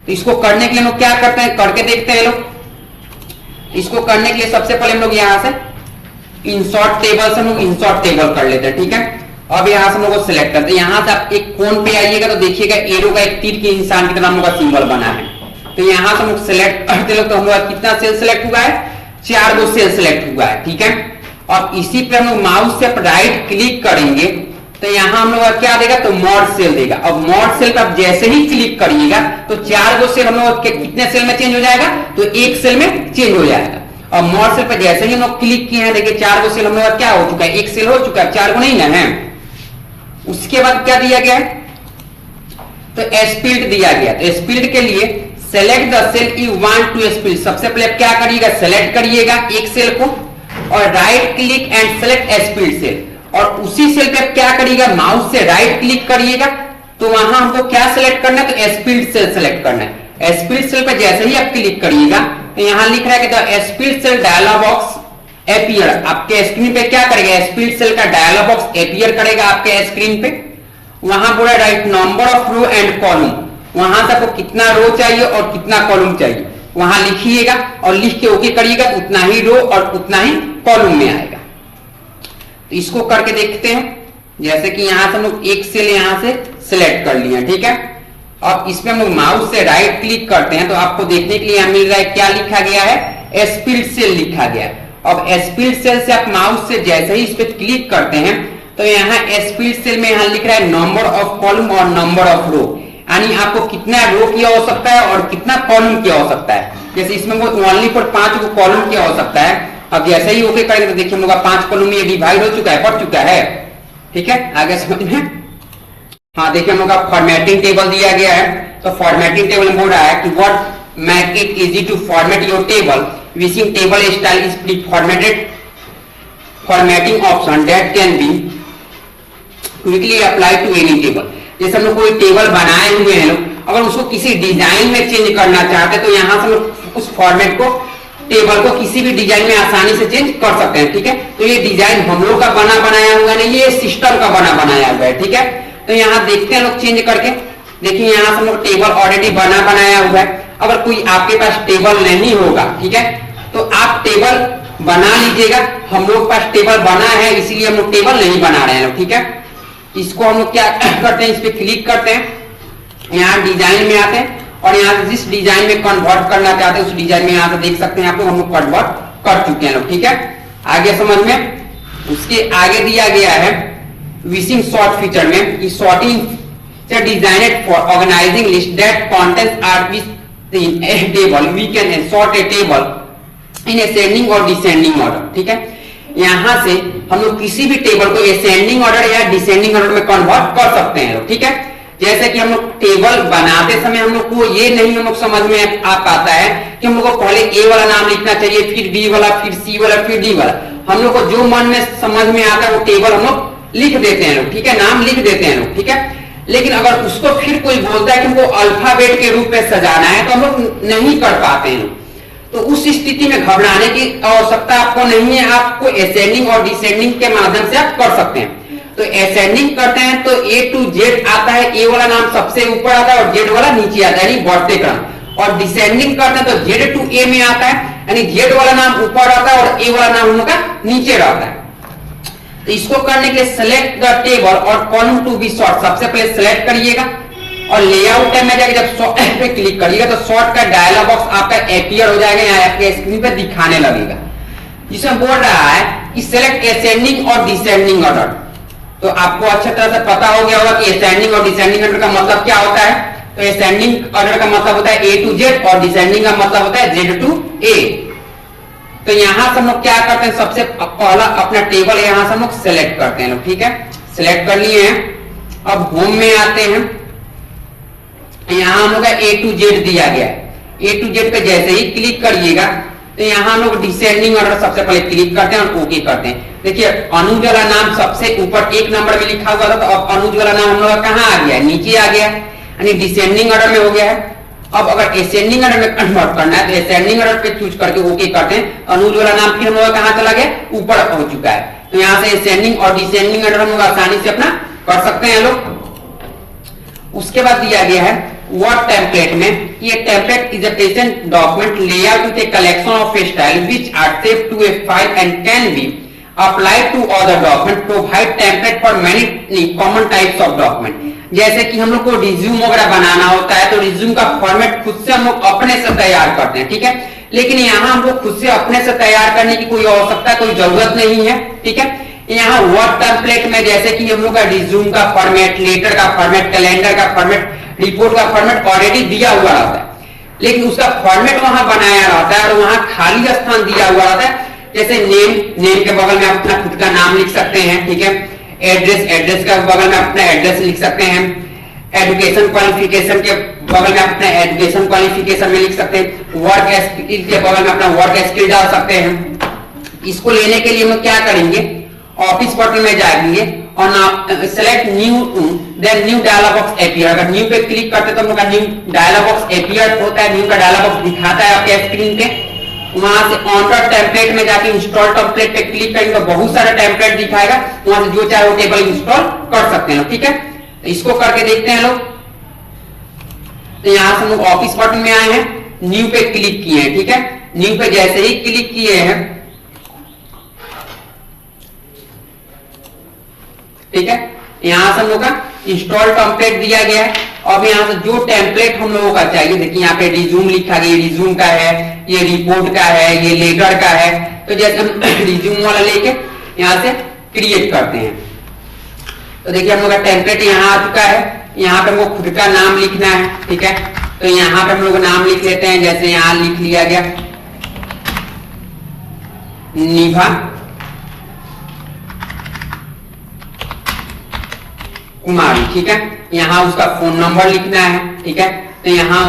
तो इसको करने के लिए हम लोग क्या करते हैं, करके देखते हैं लोग। इसको करने के लिए सबसे पहले हम लोग यहां से इंसर्ट टेबल से हम लोग इंसर्ट टेबल कर लेते हैं, ठीक है। अब यहां से हम लोग को सिलेक्ट करते हैं, यहां से आप एक कोन पे आइएगा तो देखिएगा एरो का एक तीर के इंसान की तरह हम लोग का सिंबल बना है। तो यहां से हम लोग सिलेक्ट करते लोग, तो हम लोग कितना सेल सिलेक्ट हुआ है, 4 गो सेल सिलेक्ट हुआ है, ठीक है। और इसी पे हम लोग माउस से राइट क्लिक करेंगे तो यहां हम लोग क्या देगा, तो मॉड सेल देगा। अब मॉड सेल पर आप जैसे ही क्लिक करिएगा तो 4 गो सेल हम लोग कितने सेल में चेंज हो जाएगा, तो एक सेल में चेंज हो जाएगा। और मॉड सेल पर जैसे ही हम लोग क्लिक किए हैं, देखिए 4 गो सेल हम लोग क्या हो चुका है, एक सेल हो चुका है, 4 गो नहीं ना है। उसके बाद क्या दिया गया है, तो स्प्लिट दिया गया। तो स्प्लिट के लिए select the cell you want to split, सबसे पहले आप क्या करिएगा, सेलेक्ट करिएगा एक सेल को और right click and select split cell. और उसी सेल पे आप क्या करिएगा, माउस से राइट क्लिक करिएगा तो वहां हमको क्या सेलेक्ट करना है, तो स्प्लिट सेल सेलेक्ट करना है। स्प्लिट सेल पर जैसे ही आप क्लिक करिएगा तो यहां लिख रहा है कि the split cell dialog box appear, आपके स्क्रीन पे क्या करेगा, स्प्लिट सेल का डायलॉग बॉक्स अपीयर करेगा आपके स्क्रीन पे। वहां बोला write number of row and column, वहां से आपको कितना रो चाहिए और कितना कॉलम चाहिए वहां लिखिएगा और लिख के ओके करिएगा, उतना ही रो और उतना ही कॉलम में आएगा। तो इसको करके देखते हैं, जैसे कि यहां से हम लोग एक सेल यहां से सिलेक्ट कर लिया, ठीक है। अब इसमें हम लोग माउस से राइट क्लिक करते हैं तो आपको देखने के लिए यहां मिल रहा है क्या लिखा गया है, स्प्लिट सेल लिखा गया है। अब स्प्लिट सेल से आप माउस से जैसे ही इस पे क्लिक करते हैं तो यहाँ स्प्लिट सेल में यहाँ लिख रहा है नंबर ऑफ कॉलम और नंबर ऑफ रो, यानी आपको कितना रो की आवश्यकता है और कितना कॉलम की आवश्यकता है। जैसे इसमें ओनली फॉर 5 को कॉलम की आवश्यकता है। अब जैसे ही ओके करेंगे तो देखिए हम लोग 5 कॉलम में डिवाइड हो चुका है, पड़ चुका है, ठीक है। आगे समझ में, हाँ देखिए हम लोग का फॉर्मेटिंग टेबल दिया गया है। तो फॉर्मेटिंग टेबल में बोल रहा है कि what make it easy to format your table wishing table style is preformatted formatting option that can be quickly apply to any table. जैसे हम लोग कोई टेबल बनाए हुए हैं लोग, अगर उसको किसी डिजाइन में चेंज करना चाहते हैं तो यहाँ से हम लोग उस फॉर्मेट को, टेबल को किसी भी डिजाइन में आसानी से चेंज कर सकते हैं, ठीक है। तो ये डिजाइन हम लोग का बना बनाया हुआ नहीं, ये सिस्टम का बना बनाया हुआ है, ठीक है। तो यहाँ देखते हैं लोग चेंज करके, देखिए यहाँ से हम लोग टेबल ऑलरेडी बना बनाया हुआ है। अगर कोई आपके पास टेबल नहीं होगा, ठीक है, तो आप टेबल बना लीजिएगा। हम लोग पास टेबल बना है इसलिए हम लोग टेबल नहीं बना रहे हैं, ठीक है। इसको हम लोग क्या करते हैं, इस पे क्लिक करते हैं, यहाँ डिजाइन में आते हैं और यहाँ से जिस डिजाइन में कन्वर्ट करना चाहते हैं उस डिजाइन में यहाँ से देख सकते हैं आप लोग हम लोग कन्वर्ट कर चुके हैं लोग, ठीक है। आगे समझ में, उसके आगे दिया गया है विशिंग सॉर्ट फीचर में sorting designed for organizing list that contents are with a table we can sort a table in ascending और डिसेंडिंग ऑर्डर, ठीक है। यहां से हम लोग किसी भी टेबल को असेंडिंग ऑर्डर या डिसेंडिंग ऑर्डर में कन्वर्ट कर सकते हैं, ठीक है। जैसे कि हम लोग टेबल बनाते समय हम लोग को ये नहीं हम लोग समझ में आ पाता है कि हम लोग को पहले ए वाला नाम लिखना चाहिए, फिर बी वाला, फिर सी वाला, फिर डी वाला। हम लोग को जो मन में समझ में आता है वो टेबल हम लोग लिख देते हैं लोग, ठीक है, नाम लिख देते हैं लोग, ठीक है। लेकिन अगर उसको फिर कोई बोलता है कि हमको अल्फाबेट के रूप में सजाना है तो हम लोग नहीं कर पाते हैं। तो उस स्थिति में घबराने की आवश्यकता आपको नहीं है, आपको असेंडिंग और डिसेंडिंग के माध्यम से आप कर सकते हैं। तो असेंडिंग करते हैं तो ए टू जेड आता है, ए वाला नाम सबसे ऊपर आता है और जेड वाला नीचे आता है, यानी बढ़ते क्रम। और डिसेंडिंग करते हैं तो जेड टू ए में आता है, यानी जेड वाला नाम ऊपर आता है और ए वाला नाम हम लोग का नीचे रहता है। तो इसको करने के लिए सेलेक्ट द टेबल और कॉलम टू बी सॉर्ट, सबसे पहले सेलेक्ट करिएगा और लेआउट टैब में जाके जब सॉर्ट पे क्लिक करिएगा तो सॉर्ट का डायलॉग बॉक्स आपका अपीयर हो जाएगा, यहाँ आपके स्क्रीन पे दिखाने लगेगा, जिसमें बोल रहा है कि सेलेक्ट असेंडिंग और डिसेंडिंग ऑर्डर। तो आपको अच्छी तरह से पता हो गया होगा कि असेंडिंग और डिसेंडिंग ऑर्डर का मतलब क्या होता है। तो असेंडिंग ऑर्डर का मतलब होता है ए टू जेड और डिसेंडिंग का मतलब होता है जेड टू ए। तो यहां से हम लोग क्या करते हैं, सबसे पहला अपना टेबल यहां से हम लोग सेलेक्ट करते हैं, ठीक है, सेलेक्ट कर लिए हैं। अब होम में आते हैं, यहां हम लोग का ए टू जेड दिया गया है, ए टू जेड पे जैसे ही क्लिक करिएगा तो यहां हम लोग डिसेंडिंग ऑर्डर सबसे पहले क्लिक करते हैं और ओके करते हैं। देखिए अनुज वाला नाम सबसे ऊपर एक नंबर में लिखा हुआ था, तो अब अनुज वाला नाम हम लोग का कहां आ गया, नीचे आ गया, यानी डिसेंडिंग ऑर्डर में हो गया है। अब अगर असेंडिंग ऑर्डर में कन्वर्ट करना है तो असेंडिंग ऑर्डर पे चूज करके ओके करते हैं। अनुज वाला नाम फिर हम लोग कहां चला गया, ऊपर हो चुका है। तो यहां से असेंडिंग और डिसेंडिंग ऑर्डर हम लोग आसानी से अपना कर सकते हैं लोग। उसके बाद दिया गया है वर्ड टेम्पलेट में, ये template is a present document layout with a collection of style which are saved to a file and can be applied to other document, provide template for many common types of document. जैसे कि हम लोग को resume वगैरह बनाना होता है तो resume का फॉर्मेट खुद से हम लोग अपने से तैयार करते हैं, ठीक है। लेकिन यहाँ हम लोग खुद से अपने से तैयार करने की कोई आवश्यकता, कोई जरूरत नहीं है, ठीक है। यहाँ वर्ड टेम्पलेट में जैसे कि हम लोग का रिज्यूम का फॉर्मेट, लेटर का फॉर्मेट, कैलेंडर का फॉर्मेट, रिपोर्ट का फॉर्मेट ऑलरेडी दिया हुआ रहता है, लेकिन उसका फॉर्मेट वहां बनाया रहता है और वहां खाली स्थान दिया हुआ रहता है। जैसे नेम के बगल में अपना खुद का नाम लिख सकते हैं, ठीक है। एड्रेस के बगल में अपना एड्रेस लिख सकते हैं। एजुकेशन क्वालिफिकेशन के बगल में अपना एजुकेशन क्वालिफिकेशन में लिख सकते हैं। वर्क स्किल के बगल में अपना वर्क स्किल डाल सकते हैं। इसको लेने के लिए हम क्या करेंगे, ऑफिस पोर्टल में जाएंगे और select new, then new dialog box appear. अगर न्यू पे क्लिक करते तो हम लोग का न्यू डायलॉग बॉक्स अपीयर होता है, न्यू का डायलॉग बॉक्स दिखाता है आपके स्क्रीन पे। वहां से ऑनर टेम्पलेट में जाके इंस्टॉल टेम्पलेट पे क्लिक करेंगे तो बहुत सारा टेम्पलेट दिखाएगा, वहां से जो चाहे वो टेबल इंस्टॉल कर सकते हैं, ठीक है। इसको करके देखते हैं लोग। तो यहां से हम लोग ऑफिस बटन में आए हैं, न्यू पे क्लिक किए हैं, ठीक है। न्यू पे जैसे ही क्लिक किए हैं, ठीक है, यहां से हम लोग का इंस्टॉल टेम्पलेट दिया गया है। अब यहाँ से जो टेम्पलेट हम लोगों का चाहिए, देखिए यहाँ पे रिज्यूम लिखा गया, रिज्यूम का है, ये रिपोर्ट का है, ये लेटर का है। तो जैसे हम रिज्यूम वाला लेके यहाँ से क्रिएट करते हैं तो देखिए हम लोग का टेम्पलेट यहाँ आ चुका है। यहाँ पे हमको खुद का नाम लिखना है, ठीक है। तो यहाँ पे हम लोग नाम लिख लेते हैं, जैसे यहाँ लिख लिया गया निभा कुमारी, ठीक है। यहाँ उसका फोन नंबर लिखना है, ठीक है। तो यहाँ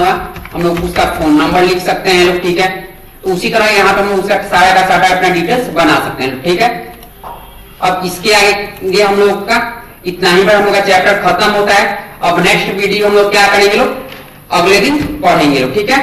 हम लोग उसका फोन नंबर लिख सकते हैं लोग, ठीक है। तो उसी तरह यहाँ पे हम उसका सारा का सारा अपना डिटेल्स बना सकते हैं, ठीक है। अब इसके आगे हम लोग का इतना ही बड़ा हम लोग का चैप्टर खत्म होता है। अब नेक्स्ट वीडियो हम लोग क्या करेंगे लोग, अगले दिन पढ़ेंगे लोग, ठीक है।